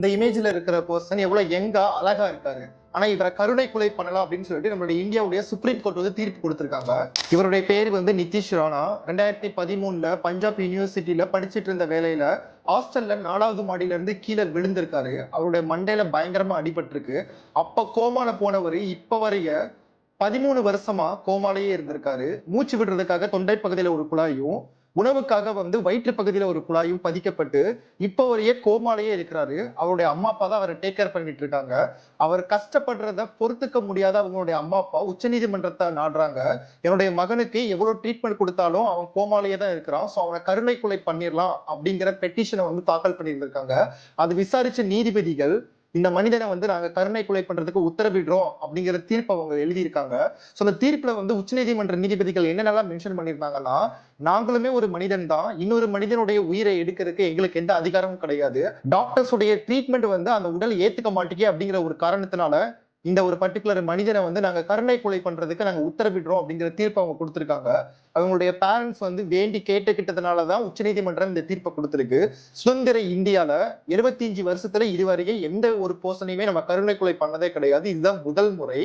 இந்த இமேஜ்ல இருக்கிற பர்சன் எவ்வளவு யங்கா அழகா இருக்காரு. ஆனா இவரை கருணை கொலை பண்ணலாம் அப்படின்னு சொல்லிட்டு நம்மளுடைய இந்தியாவுடைய சுப்ரீம் கோர்ட் வந்து தீர்ப்பு கொடுத்திருக்காங்க. இவருடைய பேர் வந்து நிதிஷ் ராணா. 2013 பஞ்சாப் யூனிவர்சிட்டியில படிச்சுட்டு இருந்த வேலையில ஹாஸ்டல்ல 4வது மாடியில இருந்து கீழே விழுந்திருக்காரு. அவருடைய மண்டையில பயங்கரமா அடிபட்டிருக்கு. அப்ப கோமால போனவர் இப்ப வரைய 13 வருஷமா கோமாலேயே இருந்திருக்காரு. மூச்சு விடுறதுக்காக தொண்டை பகுதியில ஒரு குழாயும், உணவுக்காக வந்து வயிற்று பகுதியில ஒரு குழாயும் பதிக்கப்பட்டு இப்போ வரையே கோமாலேயே இருக்கிறாரு. அவருடைய அம்மா அப்பா தான் அவரை டேக் கேர் பண்ணிட்டு இருக்காங்க. அவர் கஷ்டப்படுறத பொறுத்துக்க முடியாத அவங்களுடைய அம்மா அப்பா உச்சநீதிமன்றத்தை நாடுறாங்க. என்னுடைய மகனுக்கு எவ்வளவு ட்ரீட்மெண்ட் கொடுத்தாலும் அவன் கோமாலேயே தான் இருக்கிறான். சோ அவனை கருணை கொலை பண்ணிடலாம் அப்படிங்கிற பெட்டிஷனை வந்து தாக்கல் பண்ணியிருந்திருக்காங்க. அது விசாரிச்ச நீதிபதிகள் இந்த மனிதனை வந்து நாங்க கருணை கொலை பண்றதுக்கு உத்தரவிடுறோம் அப்படிங்கிற தீர்ப்பு அவங்க எழுதியிருக்காங்க. சோ அந்த தீர்ப்புல வந்து உச்சநீதிமன்ற நீதிபதிகள் என்னென்னலாம் மென்ஷன் பண்ணியிருந்தாங்கன்னா, நாங்களுமே ஒரு மனிதன் தான், இன்னொரு மனிதனுடைய உயிரை எடுக்கிறதுக்கு எங்களுக்கு எந்த அதிகாரமும் கிடையாது. டாக்டர்ஸ் உடைய ட்ரீட்மெண்ட் வந்து அந்த உடல் ஏத்துக்க மாட்டேங்க அப்படிங்கிற ஒரு காரணத்தினால இந்த ஒரு பர்டிகுலர் மனிதனை வந்து நாங்க கருணை கொலை பண்றதுக்கு நாங்க உத்தரவிடுறோம் அப்படிங்கிற தீர்ப்பு அவங்க கொடுத்திருக்காங்க. அவங்களுடைய பேரண்ட்ஸ் வந்து வேண்டி கேட்டுக்கிட்டதுனாலதான் உச்சநீதிமன்றம் இந்த தீர்ப்பை கொடுத்திருக்கு. சுதந்திர இந்தியால 25 வருஷத்துல இதுவரைக்கும் எந்த ஒரு பர்சனையுமே நம்ம கருணை கொலை பண்ணதே கிடையாது. இதுதான் முதல் முறை.